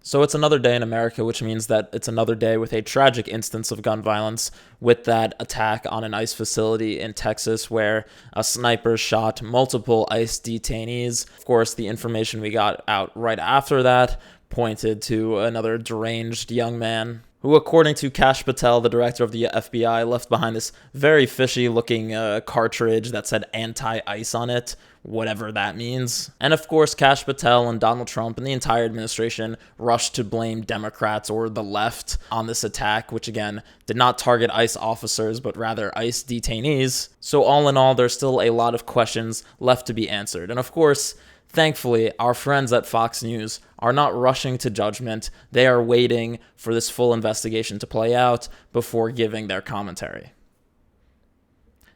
So it's another day in America, which means that it's another day with a tragic instance of gun violence with that attack on an ICE facility in Texas where a sniper shot multiple ICE detainees. Of course, the information we got out right after that pointed to another deranged young man who, according to Kash Patel, the director of the FBI, left behind this very fishy-looking cartridge that said anti-ICE on it, whatever that means. And of course, Kash Patel and Donald Trump and the entire administration rushed to blame Democrats or the left on this attack, which again did not target ICE officers, but rather ICE detainees. So all in all, there's still a lot of questions left to be answered. And of course, thankfully, our friends at Fox News are not rushing to judgment. They are waiting for this full investigation to play out before giving their commentary.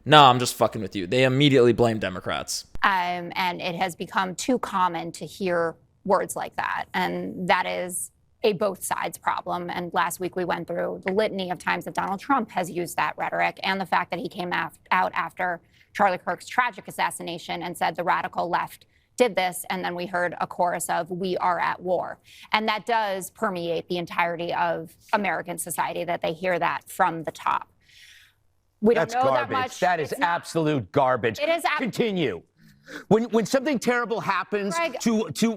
No, I'm just fucking with you. They immediately blame Democrats. And it has become too common to hear words like that. And that is a both sides problem. And last week we went through the litany of times that Donald Trump has used that rhetoric, and the fact that he came out after Charlie Kirk's tragic assassination and said the radical left did this, and then we heard a chorus of "we are at war." And that does permeate the entirety of American society, that they hear that from the top. We don't know garbage. that much. That is absolute garbage. It is. Continue. When something terrible happens Greg,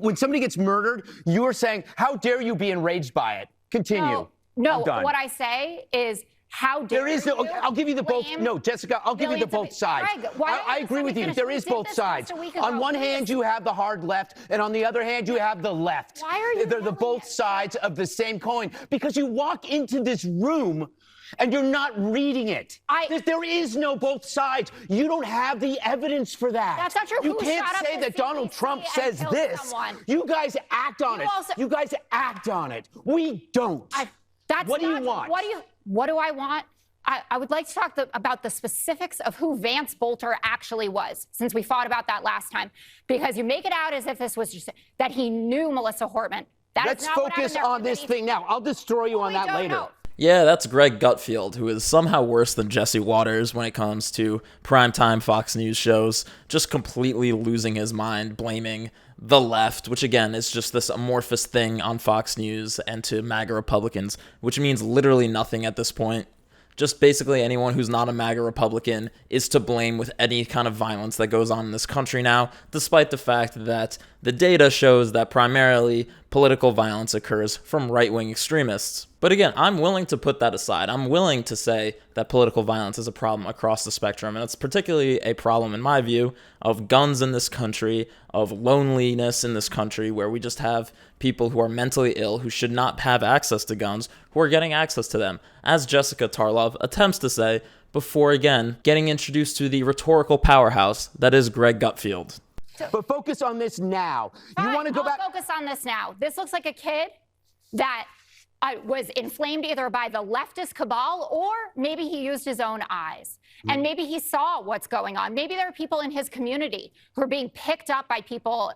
when somebody gets murdered, you're saying, how dare you be enraged by it? Continue. No, what I say is, how dare there is you? No, I'll give you the both. No, Jessica, I'll give you the both sides. Greg, I agree with you. There is both sides. On one hand, you have the hard left, and on the other hand, you have the left. Why are you? They're the both sides of the same coin. Because you walk into this room and you're not reading it. There is no both sides. You don't have the evidence for that. That's not true. You can't say that Donald Trump says this. You guys act on it. You guys act on it. We don't. What do you want? What do I want? I would like to talk about the specifics of who Vance Bolter actually was, since we fought about that last time. Because you make it out as if this was just that he knew Melissa Hortman. Let's focus on this thing now. I'll destroy you on that later. Yeah, that's Greg Gutfeld, who is somehow worse than Jesse Waters when it comes to primetime Fox News shows, just completely losing his mind, blaming the left, which again is just this amorphous thing on Fox News and to MAGA Republicans, which means literally nothing at this point. Just basically anyone who's not a MAGA Republican is to blame with any kind of violence that goes on in this country now, despite the fact that the data shows that primarily political violence occurs from right-wing extremists. But again, I'm willing to put that aside. I'm willing to say that political violence is a problem across the spectrum, and it's particularly a problem, in my view, of guns in this country, of loneliness in this country, where we just have people who are mentally ill, who should not have access to guns, who are getting access to them, as Jessica Tarlov attempts to say, before, again, getting introduced to the rhetorical powerhouse that is Greg Gutfeld. But focus on this now. Fine, you want to go back? Focus on this now. This looks like a kid that was inflamed either by the leftist cabal, or maybe he used his own eyes. And maybe he saw what's going on. Maybe there are people in his community who are being picked up by people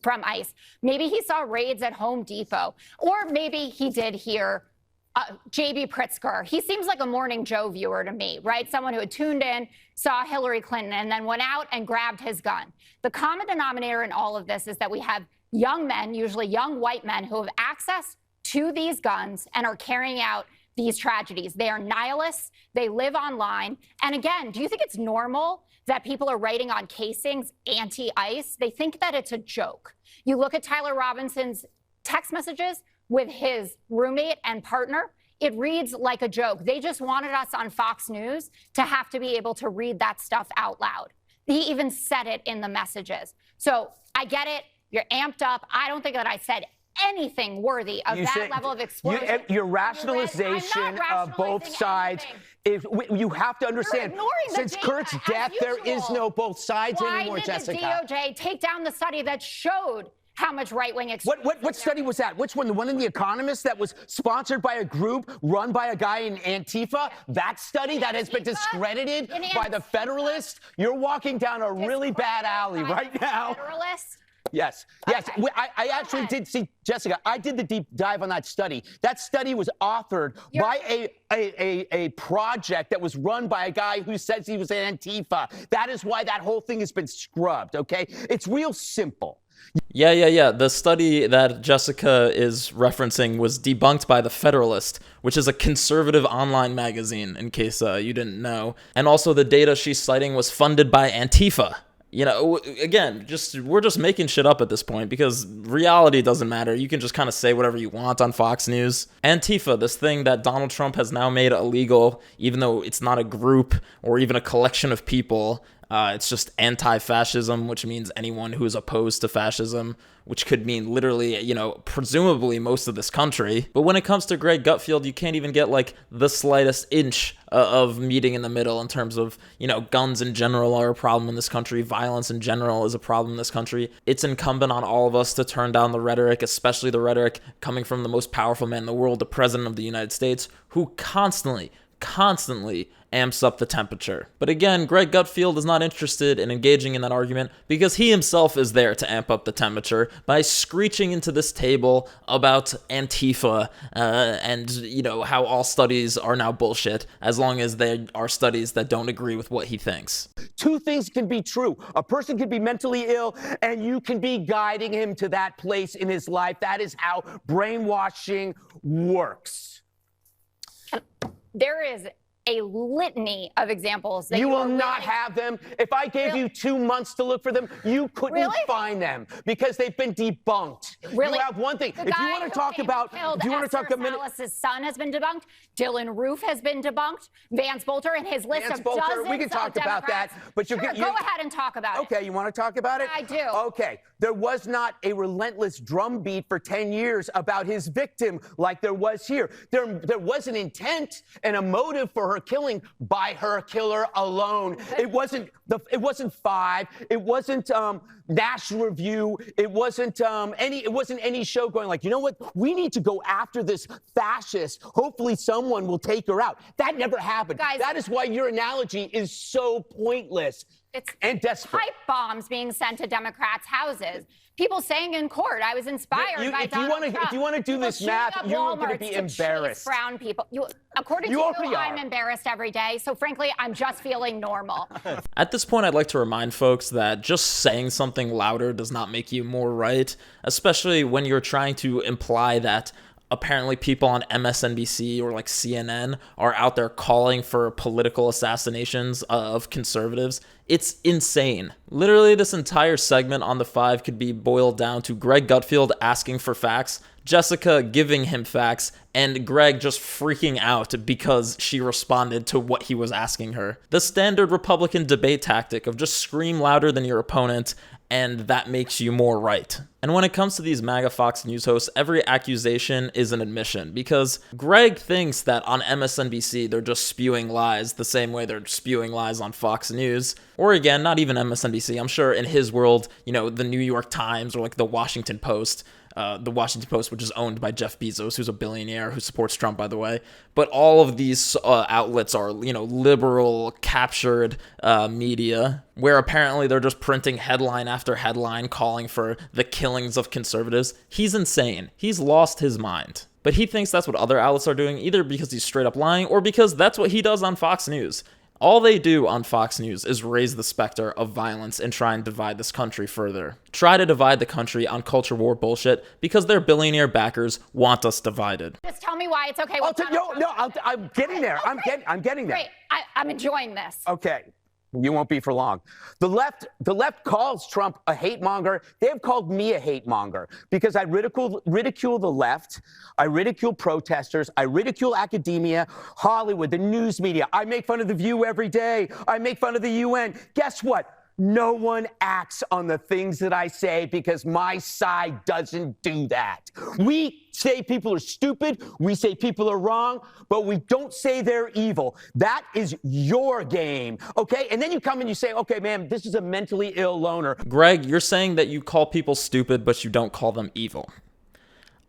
from ICE. Maybe he saw raids at Home Depot. Or maybe he did hear J.B. Pritzker. He seems like a Morning Joe viewer to me, right? Someone who had tuned in, saw Hillary Clinton, and then went out and grabbed his gun. The common denominator in all of this is that we have young men, usually young white men, who have access to these guns and are carrying out these tragedies. They are nihilists. They live online. And again, do you think it's normal that people are writing on casings anti-ICE? They think that it's a joke. You look at Tyler Robinson's text messages with his roommate and partner, it reads like a joke. They just wanted us on Fox News to have to be able to read that stuff out loud. He even said it in the messages. So I get it. You're amped up. I don't think that I said anything worthy of level of explosion. Your rationalization of both sides, you have to understand, since Kurt's death, there is no both sides anymore, Jessica. Why did the DOJ take down the study that showed how much right-wing extremism? What study was that? Which one? The one in The Economist that was sponsored by a group run by a guy in Antifa? That study that has been discredited by the Federalists? You're walking down a really bad alley right now. Federalists? Yes. I actually did see, Jessica, I did the deep dive on that study. That study was authored by a project that was run by a guy who says he was an Antifa. That is why that whole thing has been scrubbed, okay? It's real simple. Yeah. The study that Jessica is referencing was debunked by The Federalist, which is a conservative online magazine, in case you didn't know. And also the data she's citing was funded by Antifa. You know, again, we're just making shit up at this point because reality doesn't matter. You can just kind of say whatever you want on Fox News. Antifa, this thing that Donald Trump has now made illegal, even though it's not a group or even a collection of people. It's just anti-fascism, which means anyone who is opposed to fascism, which could mean literally, presumably most of this country. But when it comes to Greg Gutfeld, you can't even get like the slightest inch of meeting in the middle in terms of, guns in general are a problem in this country. Violence in general is a problem in this country. It's incumbent on all of us to turn down the rhetoric, especially the rhetoric coming from the most powerful man in the world, the President of the United States, who constantly amps up the temperature. But again, Greg Gutfeld is not interested in engaging in that argument because he himself is there to amp up the temperature by screeching into this table about Antifa and, how all studies are now bullshit as long as they are studies that don't agree with what he thinks. Two things can be true. A person can be mentally ill and you can be guiding him to that place in his life. That is how brainwashing works. There is a litany of examples that you will not have them. If I gave you 2 months to look for them, you couldn't find them because they've been debunked. Really? You have one thing. The If you want to talk about, Salas's son has been debunked. Dylan Roof has been debunked. Vance Bolter and his list of dozens we can talk about that, but go ahead and talk about it. Okay, you want to talk about it? I do. Okay, there was not a relentless drumbeat for 10 years about his victim like there was here. There was an intent and a motive for her killing by her killer alone. It wasn't 5. It wasn't National Review. It wasn't any show going like, you know what? We need to go after this fascist. Hopefully someone will take her out. That never happened. Guys, that is why your analogy is so pointless and desperate. Pipe bombs being sent to Democrats' houses. People saying in court, I was inspired by Donald Trump. If you want to do this math, you're going to be embarrassed. Frown people. According to you, I'm embarrassed every day. So frankly, I'm just feeling normal. At this point, I'd like to remind folks that just saying something louder does not make you more right, especially when you're trying to imply that apparently people on MSNBC or like CNN are out there calling for political assassinations of conservatives. It's insane. Literally, this entire segment on The Five could be boiled down to Greg Gutfeld asking for facts, Jessica giving him facts, and Greg just freaking out because she responded to what he was asking her. The standard Republican debate tactic of just scream louder than your opponent, and that makes you more right. And when it comes to these MAGA Fox News hosts, every accusation is an admission because Greg thinks that on MSNBC they're just spewing lies the same way they're spewing lies on Fox News. Or again, not even MSNBC. I'm sure in his world, the New York Times or like the Washington Post, which is owned by Jeff Bezos, who's a billionaire who supports Trump, by the way. But all of these outlets are, liberal captured media, where apparently they're just printing headline after headline calling for the killings of conservatives. He's insane. He's lost his mind. But he thinks that's what other outlets are doing, either because he's straight up lying or because that's what he does on Fox News. All they do on Fox News is raise the specter of violence and try and divide this country further. Try to divide the country on culture war bullshit because their billionaire backers want us divided. Just tell me why it's okay. I'm getting there. I'm getting there. Great. I'm enjoying this. Okay. You won't be for long. The left calls Trump a hate monger. They have called me a hate monger because I ridicule the left. I ridicule protesters. I ridicule academia, Hollywood, the news media. I make fun of The View every day. I make fun of the UN. Guess what? No one acts on the things that I say because my side doesn't do that. We say people are stupid, we say people are wrong, but we don't say they're evil. That is your game, okay? And then you come and you say, okay, man, this is a mentally ill loner. Greg, you're saying that you call people stupid, but you don't call them evil.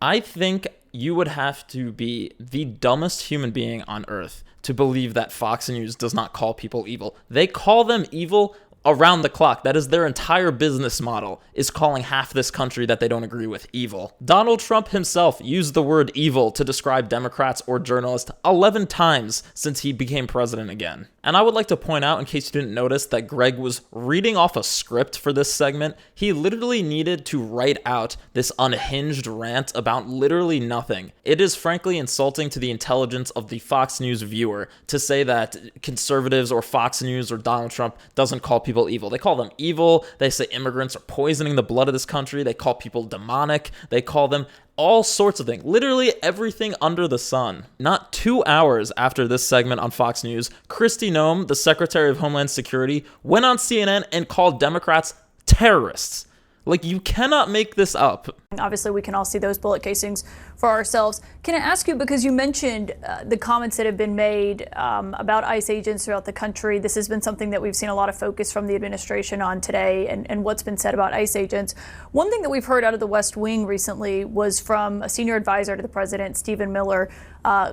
I think you would have to be the dumbest human being on earth to believe that Fox News does not call people evil. They call them evil around the clock. That is their entire business model, is calling half this country that they don't agree with evil. Donald Trump himself used the word evil to describe Democrats or journalists 11 times since he became president again. And I would like to point out, in case you didn't notice, that Greg was reading off a script for this segment. He literally needed to write out this unhinged rant about literally nothing. It is frankly insulting to the intelligence of the Fox News viewer to say that conservatives or Fox News or Donald Trump doesn't call people evil. They call them evil. They say immigrants are poisoning the blood of this country. They call people demonic. They call them all sorts of things, literally everything under the sun. Not 2 hours after this segment on Fox News, Kristi Noem, the Secretary of Homeland Security, went on CNN and called Democrats terrorists. Like, you cannot make this up. Obviously, we can all see those bullet casings for ourselves. Can I ask you, because you mentioned the comments that have been made about ICE agents throughout the country. This has been something that we've seen a lot of focus from the administration on today, and what's been said about ICE agents. One thing that we've heard out of the West Wing recently was from a senior advisor to the president, Stephen Miller,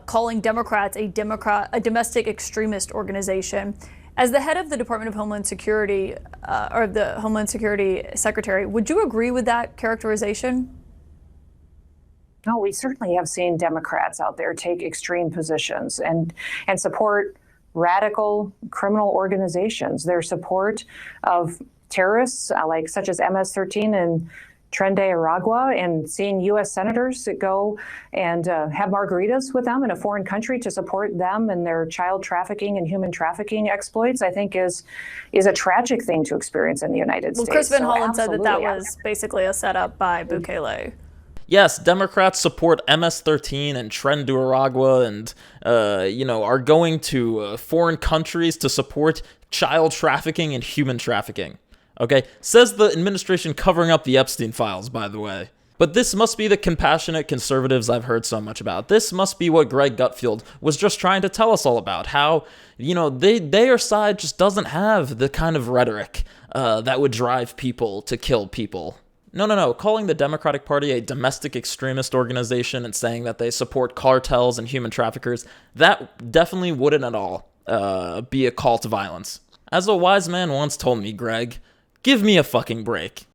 calling Democrats a domestic extremist organization. As the head of the Department of Homeland Security, or the Homeland Security Secretary, would you agree with that characterization? No, we certainly have seen Democrats out there take extreme positions and support radical criminal organizations. Their support of terrorists such as MS-13 and Tren de Aragua, and seeing U.S. senators go and have margaritas with them in a foreign country to support them and their child trafficking and human trafficking exploits, I think is a tragic thing to experience in the United States. Well, Chris Van Hollen said that was basically a setup by Bukele. Yes, Democrats support MS-13 and Tren de Aragua and, are going to foreign countries to support child trafficking and human trafficking. Okay, says the administration covering up the Epstein files, by the way. But this must be the compassionate conservatives I've heard so much about. This must be what Greg Gutfeld was just trying to tell us all about. How, their side just doesn't have the kind of rhetoric that would drive people to kill people. No. Calling the Democratic Party a domestic extremist organization and saying that they support cartels and human traffickers, that definitely wouldn't at all be a call to violence. As a wise man once told me, Greg, give me a fucking break.